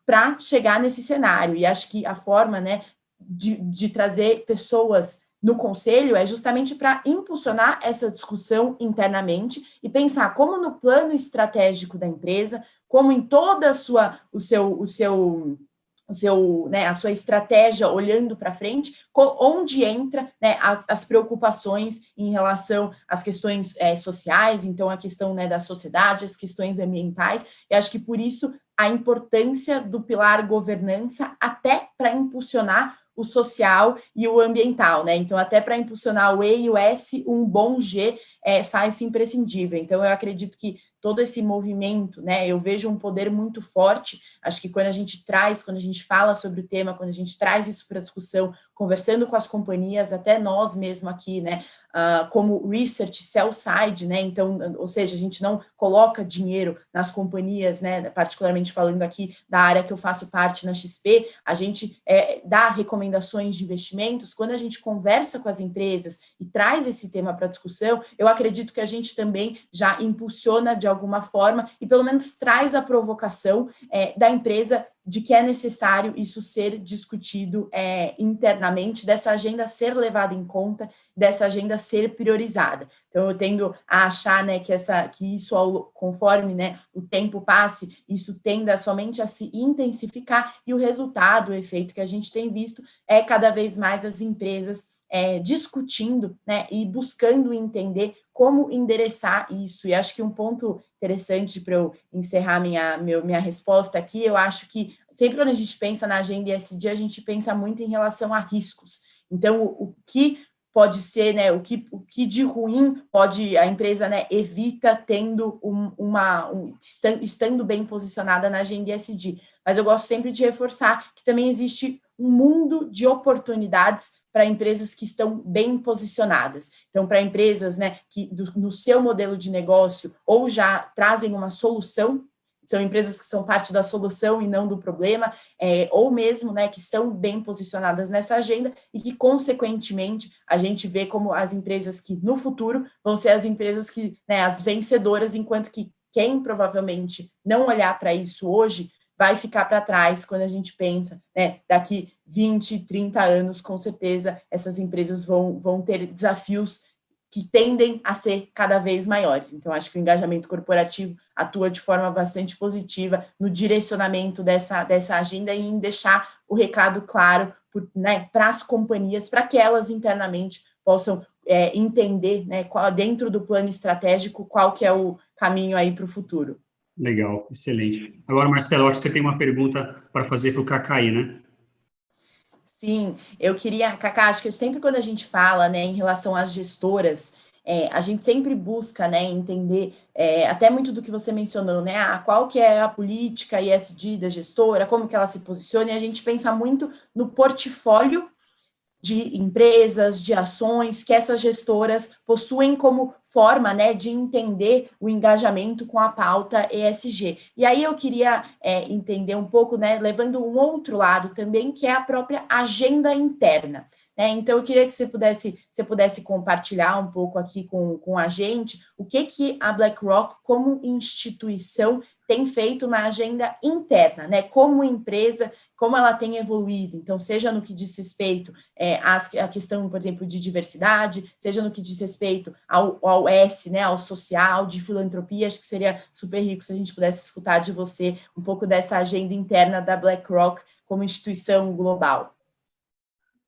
para chegar nesse cenário. E acho que a forma, né, de trazer pessoas no conselho é justamente para impulsionar essa discussão internamente e pensar como no plano estratégico da empresa, como em toda a sua estratégia olhando para frente, onde entra, né, as preocupações em relação às questões sociais, então a questão, né, da sociedade, as questões ambientais, e acho que por isso a importância do pilar governança até para impulsionar o social e o ambiental, né? Então, até para impulsionar o E e o S, um bom G faz-se imprescindível. Então, eu acredito que todo esse movimento, né, eu vejo um poder muito forte. Acho que quando a gente fala sobre o tema, quando a gente traz isso para discussão, conversando com as companhias, até nós mesmo aqui, né, como research sell side, né, então, ou seja, a gente não coloca dinheiro nas companhias, né, particularmente falando aqui da área que eu faço parte na XP, a gente dá recomendações de investimentos. Quando a gente conversa com as empresas e traz esse tema para discussão, eu acredito que a gente também já impulsiona de alguma forma e pelo menos traz a provocação da empresa de que é necessário isso ser discutido internamente, dessa agenda ser levada em conta, dessa agenda ser priorizada. Então, eu tendo a achar, né, que isso, conforme, né, o tempo passe, isso tenda somente a se intensificar e o resultado, o efeito que a gente tem visto é cada vez mais as empresas discutindo, né, e buscando entender como endereçar isso. E acho que um ponto interessante para eu encerrar minha resposta aqui, eu acho que sempre quando a gente pensa na agenda ESG, a gente pensa muito em relação a riscos. Então, o que pode ser, né, o que de ruim pode a empresa, né, evita tendo estando bem posicionada na agenda ESG. Mas eu gosto sempre de reforçar que também existe um mundo de oportunidades para empresas que estão bem posicionadas. Então, para empresas, né, que no seu modelo de negócio ou já trazem uma solução são empresas que são parte da solução e não do problema, ou mesmo, né, que estão bem posicionadas nessa agenda e que, consequentemente, a gente vê como as empresas que, no futuro, vão ser as empresas que, né, as vencedoras, enquanto que quem provavelmente não olhar para isso hoje vai ficar para trás quando a gente pensa, né, daqui 20, 30 anos, com certeza, essas empresas vão ter desafios que tendem a ser cada vez maiores. Então, acho que o engajamento corporativo atua de forma bastante positiva no direcionamento dessa agenda e em deixar o recado claro, né, para as companhias, para que elas internamente possam entender, né, dentro do plano estratégico, qual que é o caminho aí para o futuro. Legal, excelente. Agora, Marcelo, acho que você tem uma pergunta para fazer para o Cacai, né? Sim, eu queria, Cacá, acho que sempre quando a gente fala, né, em relação às gestoras, a gente sempre busca, né, entender, até muito do que você mencionou, né, qual que é a política ESG da gestora, como que ela se posiciona, e a gente pensa muito no portfólio de empresas, de ações que essas gestoras possuem como forma, né, de entender o engajamento com a pauta ESG. E aí eu queria entender um pouco, né, levando um outro lado também, que é a própria agenda interna. Então, eu queria que você pudesse compartilhar um pouco aqui com a gente o que a BlackRock, como instituição, tem feito na agenda interna, né? Como empresa, como ela tem evoluído. Então, seja no que diz respeito à questão, por exemplo, de diversidade, seja no que diz respeito ao S, né, ao social, de filantropia. Acho que seria super rico se a gente pudesse escutar de você um pouco dessa agenda interna da BlackRock como instituição global.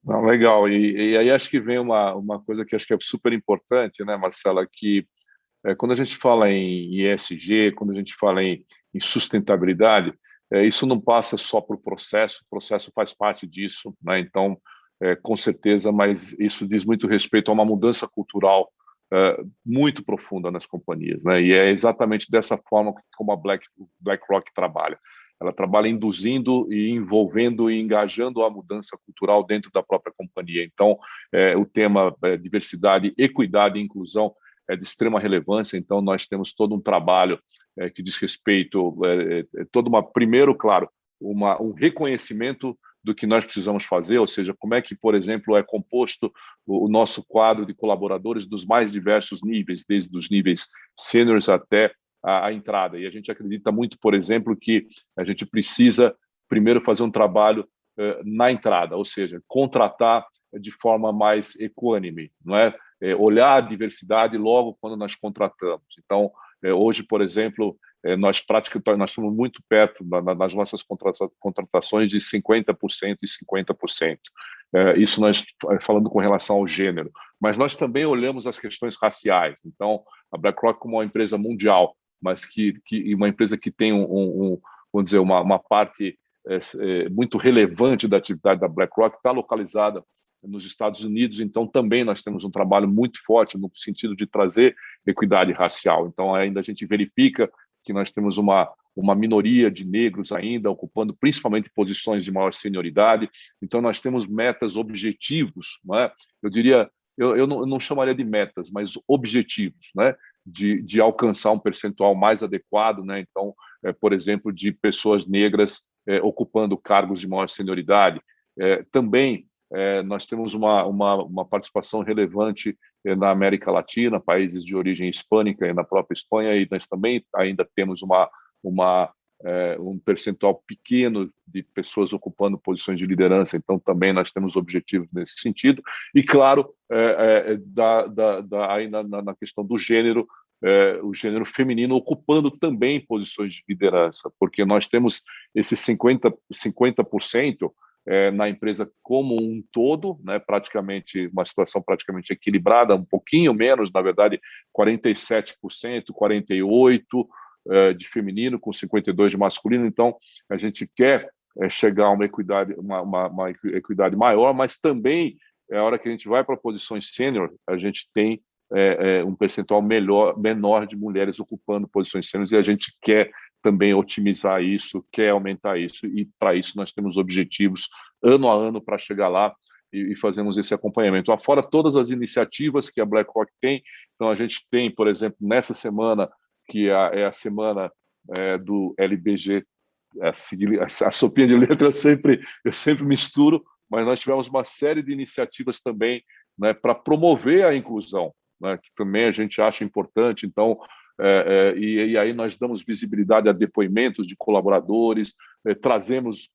Não, legal. E aí acho que vem uma coisa que acho que é super importante, né, Marcela, que quando a gente fala em ESG, quando a gente fala em sustentabilidade, isso não passa só para o processo faz parte disso, né? Então, com certeza, mas isso diz muito respeito a uma mudança cultural muito profunda nas companhias, né? E é exatamente dessa forma como a BlackRock trabalha. Ela trabalha induzindo e envolvendo e engajando a mudança cultural dentro da própria companhia. Então, o tema diversidade, equidade e inclusão é de extrema relevância. Então, nós temos todo um trabalho que diz respeito, primeiro, claro, um reconhecimento do que nós precisamos fazer, ou seja, como é que, por exemplo, é composto o nosso quadro de colaboradores dos mais diversos níveis, desde os níveis seniors até a entrada. E a gente acredita muito, por exemplo, que a gente precisa primeiro fazer um trabalho na entrada, ou seja, contratar de forma mais equânime, não é? Olhar a diversidade logo quando nós contratamos. Então, hoje, por exemplo, nós estamos muito perto nas nossas contratações de 50% e 50%. Isso nós falando com relação ao gênero. Mas nós também olhamos as questões raciais. Então, a BlackRock, como uma empresa mundial, mas que uma empresa que tem vamos dizer, uma parte muito relevante da atividade da BlackRock, está localizada nos Estados Unidos, então também nós temos um trabalho muito forte no sentido de trazer equidade racial. Então ainda a gente verifica que nós temos uma minoria de negros ainda ocupando principalmente posições de maior senioridade. Então nós temos metas, objetivos, não é? Eu diria, eu não chamaria de metas, mas objetivos, né? De alcançar um percentual mais adequado, né? Então, por exemplo, de pessoas negras ocupando cargos de maior senioridade. Também nós temos uma participação relevante na América Latina, países de origem hispânica e na própria Espanha, e nós também ainda temos um percentual pequeno de pessoas ocupando posições de liderança, então também nós temos objetivos nesse sentido. E, claro, aí na questão do gênero, o gênero feminino ocupando também posições de liderança, porque nós temos esses 50% na empresa como um todo, né, praticamente uma situação praticamente equilibrada, um pouquinho menos, na verdade, 47%, 48% de feminino, com 52% de masculino. Então, a gente quer chegar a uma equidade maior, mas também, a hora que a gente vai para posições sênior, a gente tem um percentual menor de mulheres ocupando posições sênior, e a gente quer também otimizar isso, quer aumentar isso, e para isso nós temos objetivos ano a ano para chegar lá e fazemos esse acompanhamento. Afora todas as iniciativas que a BlackRock tem, então a gente tem, por exemplo, nessa semana, que é a semana do LBG, a sopinha de letras eu sempre misturo, mas nós tivemos uma série de iniciativas também, né, para promover a inclusão, né, que também a gente acha importante. Então, e aí nós damos visibilidade a depoimentos de colaboradores, trazemos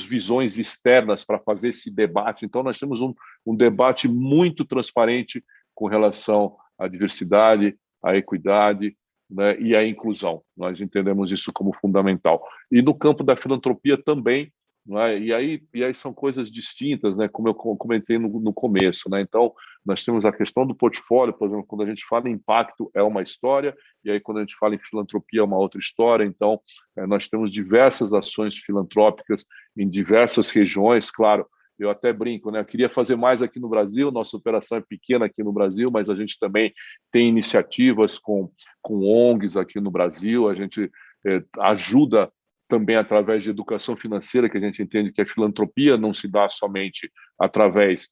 visões externas para fazer esse debate. Então, nós temos um debate muito transparente com relação à diversidade, à equidade, né, e à inclusão. Nós entendemos isso como fundamental. E no campo da filantropia também, né, e aí são coisas distintas, né, como eu comentei no começo. Né? Então, nós temos a questão do portfólio, por exemplo, quando a gente fala em impacto, é uma história, e aí quando a gente fala em filantropia, é uma outra história. Então, nós temos diversas ações filantrópicas em diversas regiões, claro. Eu até brinco, né? Eu queria fazer mais aqui no Brasil, nossa operação é pequena aqui no Brasil, mas a gente também tem iniciativas com ONGs aqui no Brasil, a gente ajuda também através de educação financeira, que a gente entende que a filantropia não se dá somente através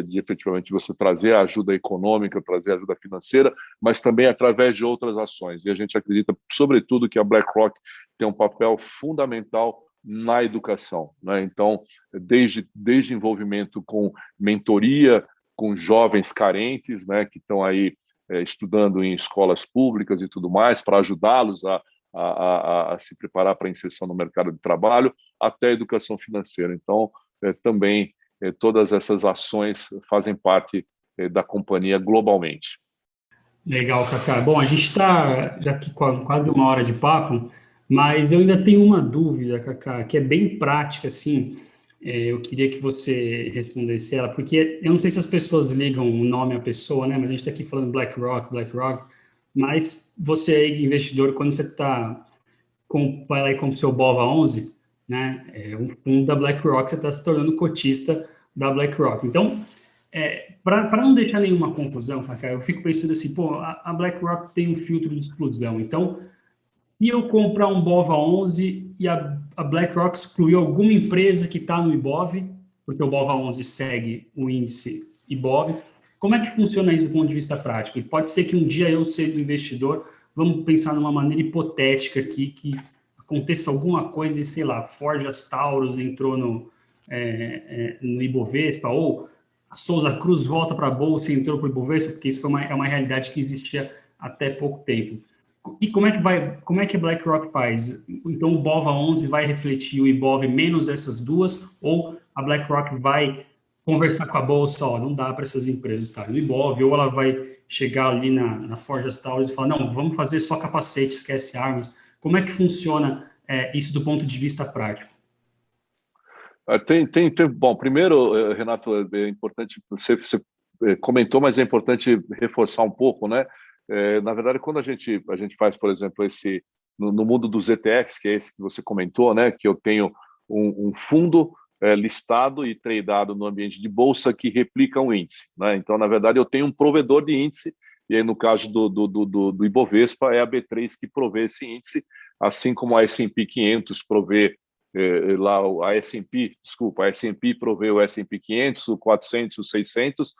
de efetivamente você trazer a ajuda econômica, trazer a ajuda financeira, mas também através de outras ações. E a gente acredita, sobretudo, que a BlackRock tem um papel fundamental na educação, né? Então, desde envolvimento com mentoria, com jovens carentes, né, que estão aí estudando em escolas públicas e tudo mais, para ajudá-los a se preparar para a inserção no mercado de trabalho, até a educação financeira. Então, também todas essas ações fazem parte da companhia globalmente. Legal, Cacá. Bom, a gente está já aqui com quase uma hora de papo, mas eu ainda tenho uma dúvida, Cacá, que é bem prática, assim. Eu queria que você respondesse ela, porque eu não sei se as pessoas ligam o nome à pessoa, né? Mas a gente está aqui falando BlackRock, mas você é investidor, quando você vai lá e compra o seu BOVA11, né? Um fundo da BlackRock, você está se tornando cotista da BlackRock. Então, para não deixar nenhuma confusão, Cacá, eu fico pensando assim, pô, a BlackRock tem um filtro de exclusão. Então, se eu comprar um BOVA11 e a BlackRock excluiu alguma empresa que está no IBOV, porque o BOVA11 segue o índice IBOV, como é que funciona isso do ponto de vista prático? E pode ser que um dia eu seja investidor, vamos pensar numa maneira hipotética aqui, que aconteça alguma coisa e, sei lá, Forjas Taurus entrou no Ibovespa, ou a Souza Cruz volta para a Bolsa e entrou para o Ibovespa, porque isso é uma realidade que existia até pouco tempo. E como é que a BlackRock faz? Então, o BOVA11 vai refletir o IBOV menos essas duas, ou a BlackRock vai conversar com a Bolsa, não dá para essas empresas estarem no IBOV, ou ela vai chegar ali na Forjas Taurus e falar, não, vamos fazer só capacete, esquece armas. Como é que funciona isso do ponto de vista prático? Bom, primeiro, Renato, é importante, você comentou, mas é importante reforçar um pouco, né? Na verdade, quando a gente faz, por exemplo, no mundo dos ETFs, que é esse que você comentou, né? Que eu tenho um fundo listado e tradeado no ambiente de bolsa que replica um índice, né? Então, na verdade, eu tenho um provedor de índice, e aí, no caso do Ibovespa, é a B3 que provê esse índice, assim como a S&P 500 provê lá a S&P provê o S&P 500, o 400, o 600,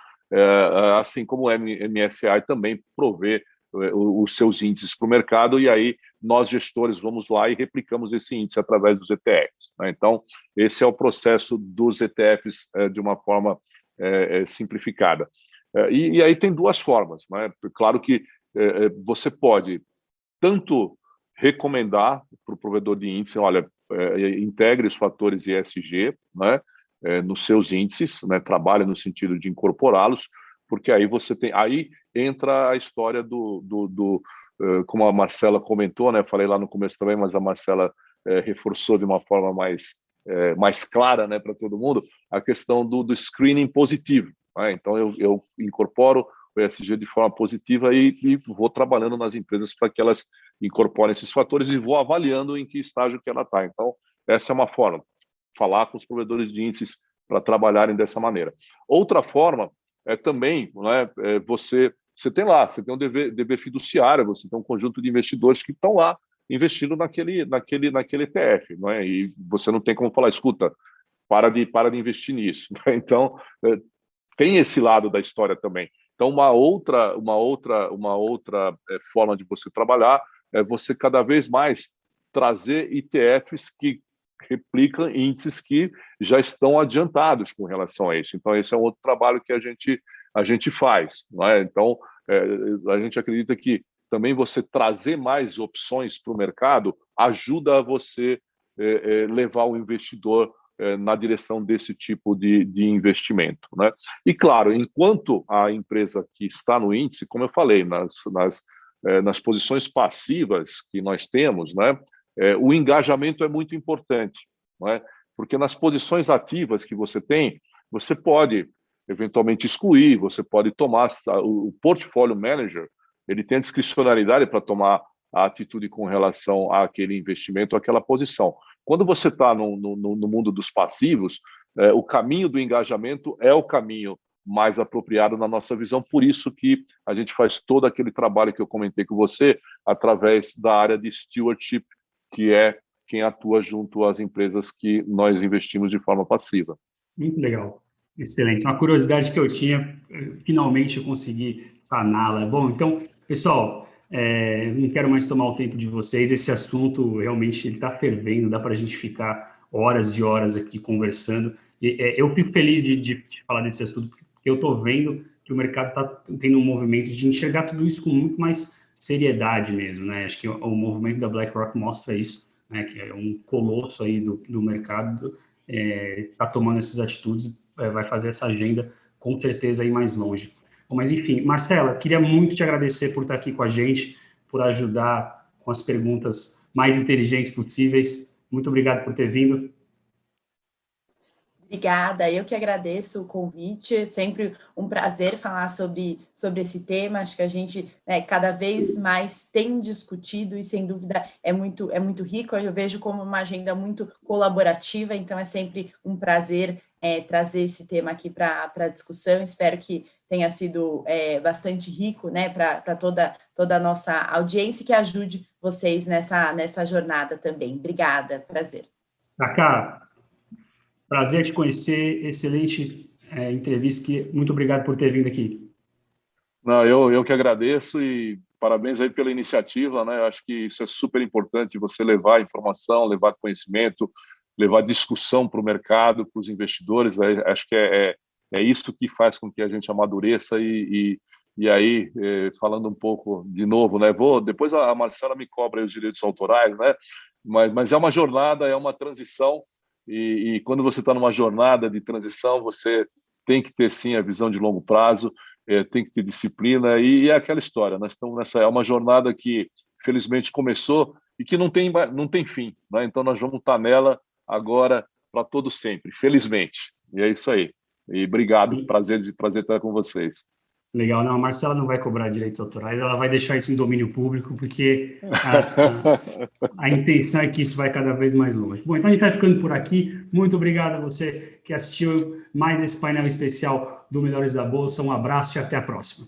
assim como o MSCI também provê os seus índices para o mercado, e aí nós, gestores, vamos lá e replicamos esse índice através dos ETFs. Né? Então, esse é o processo dos ETFs de uma forma simplificada. E aí tem duas formas. Né? Claro que você pode tanto recomendar para o provedor de índice, olha, integre os fatores ESG, né, nos seus índices, né, trabalhe no sentido de incorporá-los, porque aí aí entra a história como a Marcela comentou, né, falei lá no começo também, mas a Marcela reforçou de uma forma mais clara, né, para todo mundo, a questão do screening positivo. Né? Então, eu incorporo o ESG de forma positiva e vou trabalhando nas empresas para que elas incorporem esses fatores e vou avaliando em que estágio que ela está. Então, essa é uma forma, falar com os provedores de índices para trabalharem dessa maneira. Outra forma também, né, você tem um dever fiduciário, você tem um conjunto de investidores que estão lá investindo naquele ETF, né, e você não tem como falar, escuta, para de investir nisso. Né? Então, tem esse lado da história também. Então, uma outra forma de você trabalhar é você cada vez mais trazer ETFs que replicam índices que já estão adiantados com relação a isso. Então, esse é um outro trabalho que a gente faz. Não é? Então, a gente acredita que também você trazer mais opções para o mercado ajuda a você levar o investidor na direção desse tipo de investimento. Né? E, claro, enquanto a empresa que está no índice, como eu falei, nas posições passivas que nós temos, né, o engajamento é muito importante, não é? Porque nas posições ativas que você tem, você pode eventualmente excluir, você pode tomar, o portfólio manager, ele tem a discricionalidade para tomar a atitude com relação àquele investimento, àquela posição. Quando você está no mundo dos passivos, o caminho do engajamento é o caminho mais apropriado na nossa visão, por isso que a gente faz todo aquele trabalho que eu comentei com você, através da área de stewardship, que é quem atua junto às empresas que nós investimos de forma passiva. Muito legal. Excelente. Uma curiosidade que eu tinha, finalmente eu consegui saná-la. Bom, então, pessoal, não quero mais tomar o tempo de vocês. Esse assunto realmente está fervendo, dá para a gente ficar horas e horas aqui conversando. Eu fico feliz de falar desse assunto, porque eu estou vendo que o mercado está tendo um movimento de enxergar tudo isso com muito mais seriedade mesmo, né? Acho que o movimento da BlackRock mostra isso, né? Que é um colosso aí do mercado, está tomando essas atitudes, vai fazer essa agenda com certeza ir mais longe. Bom, mas enfim, Marcela, queria muito te agradecer por estar aqui com a gente, por ajudar com as perguntas mais inteligentes possíveis. Muito obrigado por ter vindo. Obrigada, eu que agradeço o convite, é sempre um prazer falar sobre esse tema, acho que a gente cada vez mais tem discutido e, sem dúvida, é muito rico, eu vejo como uma agenda muito colaborativa, então é sempre um prazer trazer esse tema aqui para a discussão, espero que tenha sido bastante rico, né, para toda a nossa audiência e que ajude vocês nessa jornada também. Obrigada, prazer. Kaká, prazer te conhecer, excelente entrevista, muito obrigado por ter vindo aqui. Não, eu que agradeço e parabéns aí pela iniciativa, né? Eu acho que isso é super importante, você levar informação, levar conhecimento, levar discussão para o mercado, para os investidores. Acho que é isso que faz com que a gente amadureça e aí, falando um pouco de novo, né? Depois a Marcela me cobra os direitos autorais, né? Mas é uma jornada, é uma transição. E quando você está numa jornada de transição, você tem que ter, sim, a visão de longo prazo, tem que ter disciplina, e é aquela história. Nós estamos é uma jornada que, felizmente, começou e que não tem fim. Né? Então, nós vamos estar nela agora para todo sempre, felizmente. E é isso aí. E obrigado, prazer estar com vocês. Legal, não, a Marcela não vai cobrar direitos autorais, ela vai deixar isso em domínio público, porque a intenção é que isso vai cada vez mais longe. Bom, então a gente vai ficando por aqui. Muito obrigado a você que assistiu mais esse painel especial do Melhores da Bolsa. Um abraço e até a próxima.